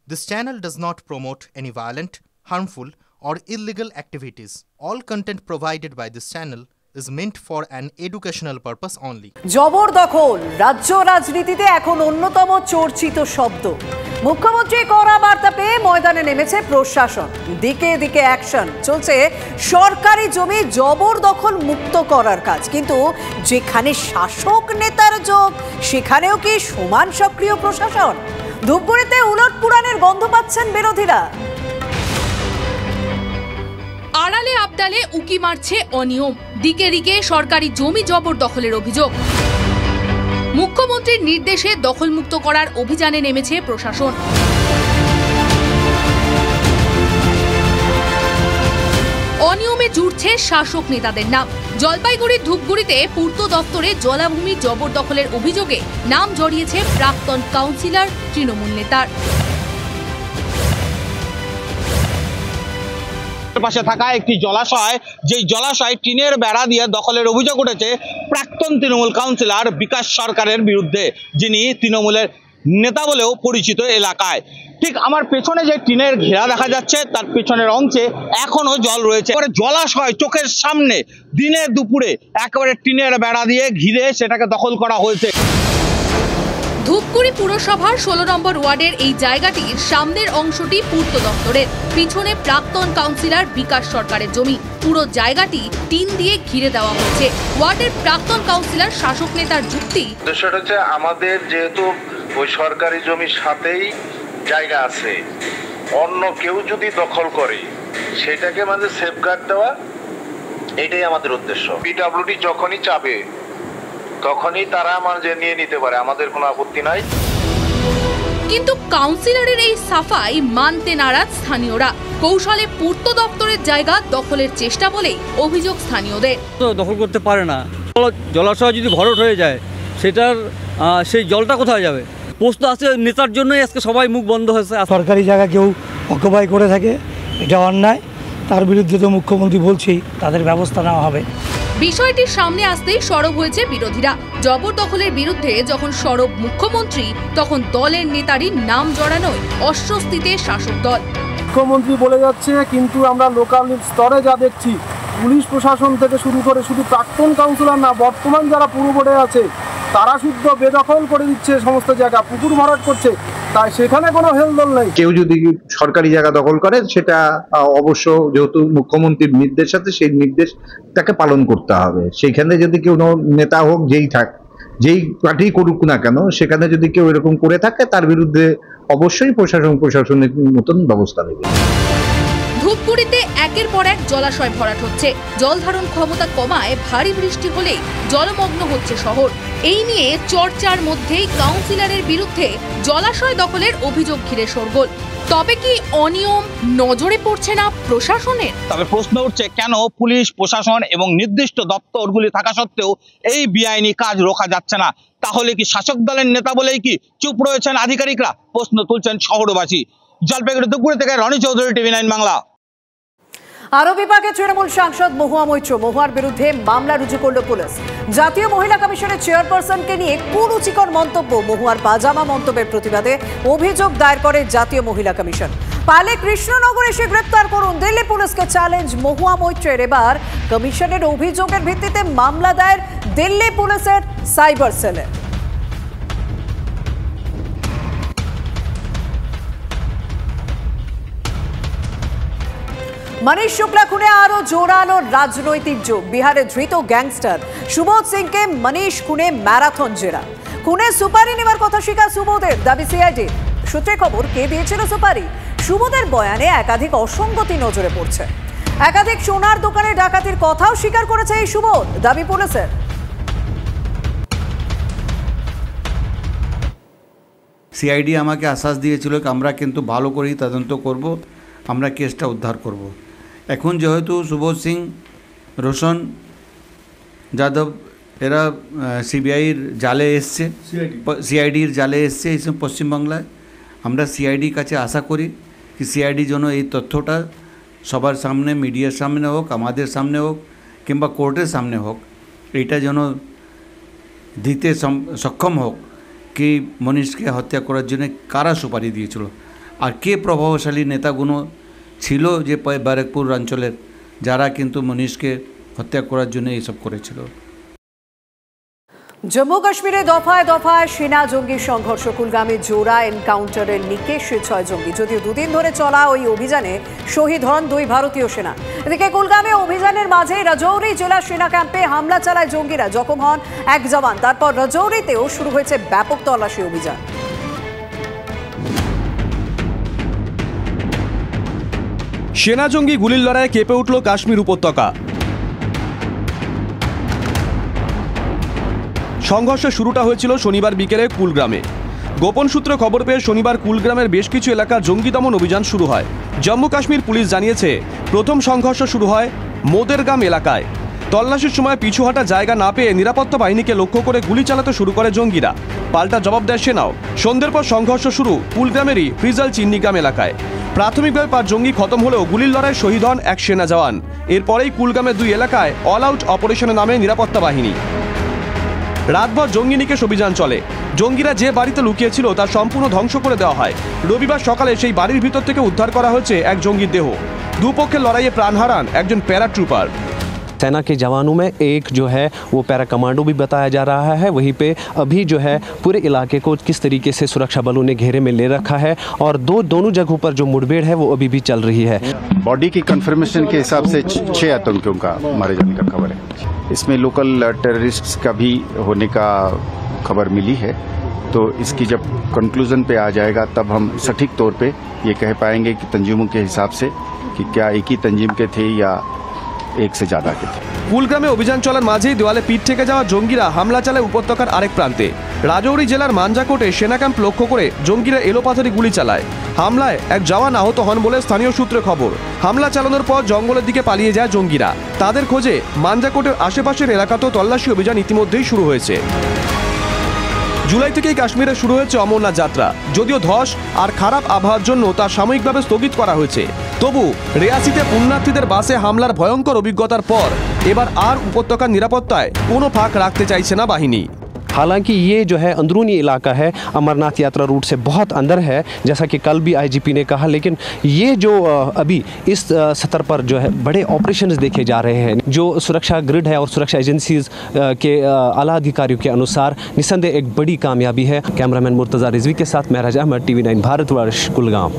This channel does not promote any violent, harmful, or illegal activities. All content provided by this channel is meant for an educational purpose only. জবরদখল রাজ্য রাজনীতিতে এখন অন্যতম চর্চিত শব্দ। মুখ্যমন্ত্রী কড়া বার্তা পেয়ে ময়দানে নেমেছে প্রশাসন। দিকে দিকে অ্যাকশন চলছে সরকারি জমি জবরদখল মুক্ত করার কাজ। কিন্তু যেখানে শাসক নেতার যোগ সেখানেও কি সমান সক্রিয় প্রশাসন? ধূপগুড়িতে উলট পুরাণের গন্ধ পাচ্ছেন বিরোধীরা। আড়ালে আবডালে উকি মারছে অনিয়ম, দিকে দিকে সরকারি জমি জবরদখলের অভিযোগ। মুখ্যমন্ত্রীর নির্দেশে দখলমুক্ত করার অভিযানে নেমেছে প্রশাসন। অনিয়মে জুড়ছে শাসক নেতাদের নাম। জলপাইগুড়ির ধূপগুড়িতে পূর্ত দপ্তরে জলাভূমি জবরদখলের অভিযোগে নাম জড়িয়েছে প্রাক্তন কাউন্সিলর তৃণমূল নেতার। পাশে থাকা একটি জলাশয়, যেই জলাশয় টিনের বেড়া দিয়ে দখলের অভিযোগ উঠেছে প্রাক্তন তৃণমূল কাউন্সিলর বিকাশ সরকারের বিরুদ্ধে, যিনি তৃণমূলের নেতা বলেও পরিচিত এলাকায়। ঠিক আমার পেছনে যে টিনের ঘেরা দেখা যাচ্ছে তার পেছনের অংশে এখনো জল রয়েছে। জলাশয় চোখের সামনে দিনে দুপুরে একেবারে টিনের বেড়া দিয়ে ঘিরে সেটাকে দখল করা হয়েছে। ধূপগুড়ি পুরসভার 16 নম্বর ওয়ার্ডের এই জায়গাটির সামনের অংশটি পূর্ত দপ্তরের, পিছনে প্রাক্তন কাউন্সিলর বিকাশ সরকারের জমি। পুরো জায়গাটি টিন দিয়ে ঘিরে দেওয়া হয়েছে। ওয়ার্ডের প্রাক্তন কাউন্সিলর শাসক নেতার যুক্তি, বিষয়টা হচ্ছে আমাদের যেহেতু ওই সরকারি জমির সাথেই জায়গা আছে, অন্য কেউ যদি দখল করে সেটাকে মানে সেফগার্ড দেওয়া, এটাই আমাদের উদ্দেশ্য। পিডব্লিউডি যখনই চাবে তখনই তারা মানে নিয়ে নিতে পারে, আমাদের কোনো আপত্তি নাই। কিন্তু কাউন্সিলরের এই সাফাই মানতে নারাজ স্থানীয়রা। কৌশলে পূর্ত দপ্তরের জায়গা দখলের চেষ্টা বলেই অভিযোগ স্থানীয়দের। তো দখল করতে পারে না, জলাশয় যদি ভরাট হয়ে যায় সেটার সেই জলটা কোথায় যাবে? প্রশ্ন আছে নেতার জন্যই আজকে সবাই মুখ বন্ধ হয়েছে। সরকারি জায়গা কেউ অকুপাই করে থাকে, এটা অন্যায়। তার বিরুদ্ধে তো মুখ্যমন্ত্রী বলছেই তাদের ব্যবস্থা নেওয়া হবে। বিষয়টির সামনে আসতেই সরব হয়েছে বিরোধীরা। জবরদখলের বিরুদ্ধে যখন সরব মুখ্যমন্ত্রী, তখন দলের নেতারই নাম জড়ানোয় অস্বস্তিতে শাসক দল। মুখ্যমন্ত্রী বলে যাচ্ছে, কিন্তু আমরা লোকাল স্তরে যা দেখছি, পুলিশ প্রশাসন থেকে শুরু করে শুধু প্রাক্তন কাউন্সিলর না, বর্তমান যারা পুরো বোর্ডে আছে তারা শুদ্ধ বেদখল করে দিচ্ছে সমস্ত জায়গা, পুকুর ভরাট করছে। তাই সেখানে কোনো হেলদোল নেই। কেউ যদি সরকারি জায়গা দখল করে সেটা অবশ্য যেহেতু মুখ্যমন্ত্রীর নির্দেশ আছে, সেই নির্দেশ তাকে পালন করতে হবে। সেখানে যদি কেউ নেতা হোক, যেই পার্টি করুক না কেন, সেখানে যদি কেউ এরকম করে থাকে তার বিরুদ্ধে অবশ্যই প্রশাসনের মতন ব্যবস্থা নেবে। ধূপগুড়িতে একের পর এক জলাশয় ভরাট হচ্ছে। জল ধারণ ক্ষমতা কমায় ভারী বৃষ্টি হলেই জলমগ্ন হচ্ছে শহর। এই নিয়ে চর্চার মধ্যেই কাউন্সিলরের বিরুদ্ধে জলাশয় দখলের অভিযোগ ঘিরে শোরগোল। তবে কি অনিয়ম নজরে পড়ছে না প্রশাসনের? তবে প্রশ্ন উঠছে, কেন পুলিশ প্রশাসন এবং নির্দিষ্ট দপ্তরগুলি থাকা সত্ত্বেও এই বেআইনি কাজ রোখা যাচ্ছে না? তাহলে কি শাসক দলের নেতা বলেই কি চুপ রয়েছেন আধিকারিকরা? প্রশ্ন তুলছেন শহরবাসী। জলপাইগুড়ি ধূপগুড়ি থেকে রনি চৌধুরী, TV9 বাংলা। আরো বিভাগে তৃণমূল সাংসদ মহুয়া মৈত্র, মহুয়ার বিরুদ্ধে মামলা রুজু করল পুলিশ। জাতীয় মহিলা কমিশনের চেয়ারপারসনকে নিয়ে কুরুচিকর মন্তব্য, মহুয়ার পাজামা মন্তব্যের প্রতিবাদে অভিযোগ দায়ের করে জাতীয় মহিলা কমিশন। পালে কৃষ্ণনগর এসে গ্রেপ্তার করুন দিল্লি পুলিশকে চ্যালেঞ্জ মহুয়া মৈত্রের। এবার কমিশনের অভিযোগের ভিত্তিতে মামলা দায়ের দিল্লি পুলিশের সাইবার সেলে। মনীষ শুক্লা খুনে আরো জোরালো রাজনৈতিক যোগ। বিহারে ধৃত গ্যাংস্টার সুবোধ সিংকে মনীষ খুনে ম্যারাথন জেরা। খুনে সুপারি নেওয়ার কথা স্বীকার সুবোধের, দাবি সিআইডি। সূত্রে খবর, কে দিয়েছিল সুপারি? সুবোধের বয়ানে একাধিক অসঙ্গতি নজরে পড়ছে। একাধিক সোনার দোকানে ডাকাতির কথাও স্বীকার করেছে এই সুবোধ, দাবি পুলিশের। সিআইডি আমাকে আশ্বাস দিয়েছিল যে আমরা কিন্তু ভালো করেই তদন্ত করব, আমরা কেসটা উদ্ধার করব। এখন যেহেতু সুবোধ সিং, রোশন যাদব এরা সিবিআইর জালে এসছে, সিআইডির জালে এসছে এই পশ্চিমবাংলায়, আমরা সিআইডির কাছে আশা করি কি সিআইডি যেন এই তথ্যটা সবার সামনে, মিডিয়ার সামনে হোক, আমাদের সামনে হোক, কিংবা কোর্টের সামনে হোক, এইটা যেন দিতে সক্ষম হোক কি মনীষকে হত্যা করার জন্য কারা সুপারি দিয়েছিল। আর কে প্রভাবশালী নেতাগুলো ছিল যে ব্যারাকপুর অঞ্চলের, যারা কিন্তু মনীষকে হত্যা করার জন্য এইসব করেছিল। জম্মু কাশ্মীরে দফায় দফায় সেনা জঙ্গি সংঘর্ষ, কুলগামে জোড়া এনকাউন্টারের নিকেশ 6 জঙ্গি। যদিও দুদিন ধরে চলা ওই অভিযানে শহীদ হন 2 ভারতীয় সেনা। এদিকে কুলগামে অভিযানের মাঝে রাজৌরি জেলা সেনা ক্যাম্পে হামলা চালায় জঙ্গিরা, জখম হন 1 জওয়ান। তারপর রাজৌরিতেও শুরু হয়েছে ব্যাপক তল্লাশি অভিযান। সেনা জঙ্গি গুলির লড়াইয়ে কেঁপে উঠল কাশ্মীর উপত্যকা। সংঘর্ষের শুরুটা হয়েছিল শনিবার বিকেলে কুলগ্রামে। গোপন সূত্রে খবর পেয়ে শনিবার কুলগ্রামের বেশ কিছু এলাকার জঙ্গি দমন অভিযান শুরু হয়। জম্মু কাশ্মীর পুলিশ জানিয়েছে, প্রথম সংঘর্ষ শুরু হয় মোদেরগাম এলাকায়। তল্লাশির সময় পিছু হাঁটা জায়গা না পেয়ে নিরাপত্তা বাহিনীকে লক্ষ্য করে গুলি চালাতে শুরু করে জঙ্গিরা। পাল্টা জবাব দেয় সেনাও। সন্ধ্যের পর সংঘর্ষ শুরু কুলগ্রামেরই ফ্রিজাল চিন্নিগ্রাম এলাকায়। প্রাথমিকভাবে 5 জঙ্গি খতম হলেও গুলির লড়াই শহীদ হন 1 সেনা জওয়ান। এরপরেই কুলগ্রামের 2 এলাকায় অল আউট অপারেশনের নামে নিরাপত্তা বাহিনী। রাতভর জঙ্গি নিকেশ অভিযান চলে। জঙ্গিরা যে বাড়িতে লুকিয়েছিল তা সম্পূর্ণ ধ্বংস করে দেওয়া হয়। রবিবার সকালে সেই বাড়ির ভিতর থেকে উদ্ধার করা হয়েছে 1 জঙ্গির দেহ। দুপক্ষের লড়াইয়ে প্রাণ হারান একজন প্যারাট্রুপার। सेना के जवानों में एक जो है वो पैरा कमांडो भी बताया जा रहा है। वहीं पे अभी जो है पूरे इलाके को किस तरीके से सुरक्षा बलों ने घेरे में ले रखा है और दोनों जगहों पर जो मुठभेड़ है वो अभी भी चल रही है। बॉडी की कंफर्मेशन के हिसाब से 6 आतंकियों का मारे जाने का खबर है। इसमें लोकल टेररिस्ट्स का भी होने का खबर मिली है। तो इसकी जब कंक्लूजन पे आ जाएगा तब हम सटीक तौर पे ये कह पाएंगे कि तंजीमों के हिसाब से कि क्या एक ही तंजीम के थे या एक से ज्यादा के थे। কুলগ্রামে অভিযান চলার মাঝেই দেওয়ালে পিঠ থেকে যাওয়া জঙ্গিরা হামলা চালায় উপত্যকার আরেক প্রান্তে। রাজৌরি জেলার মানজাকোটে সেনা ক্যাম্প লক্ষ্য করে জঙ্গিরা এলোপাথারি গুলি চালায়। হামলায় 1 জওয়ান আহত হন বলে স্থানীয় সূত্রে খবর। হামলা চালানোর পর জঙ্গলের দিকে পালিয়ে যায় জঙ্গিরা। তাদের খোঁজে মানজাকোটের আশেপাশের এলাকাতেও তল্লাশি অভিযান ইতিমধ্যেই শুরু হয়েছে। জুলাই থেকেই কাশ্মীরে শুরু হয়েছে অমরনাথ যাত্রা। যদিও ধস আর খারাপ আবহাওয়ার জন্য তা সাময়িকভাবে স্থগিত করা হয়েছে। তবু রিয়াসিতে পুণ্যার্থীদের বাসে হামলার ভয়ঙ্কর অভিজ্ঞতার পর এবার আর উপত্যকার নিরাপত্তায় কোনো ফাঁক রাখতে চাইছে না বাহিনী। हालांकि ये जो है अंदरूनी इलाका है, अमरनाथ यात्रा रूट से बहुत अंदर है, जैसा कि कल भी आईजीपी ने कहा। लेकिन ये जो अभी इस स्तर पर जो है बड़े ऑपरेशंस देखे जा रहे हैं, जो सुरक्षा ग्रिड है और सुरक्षा एजेंसीज के आला अधिकारियों के अनुसार निस्संदेह एक बड़ी कामयाबी है। कैमरामैन मुर्तज़ा रिजवी के साथ महराज अहमद, TV9 भारतवर्ष, कुलगाम।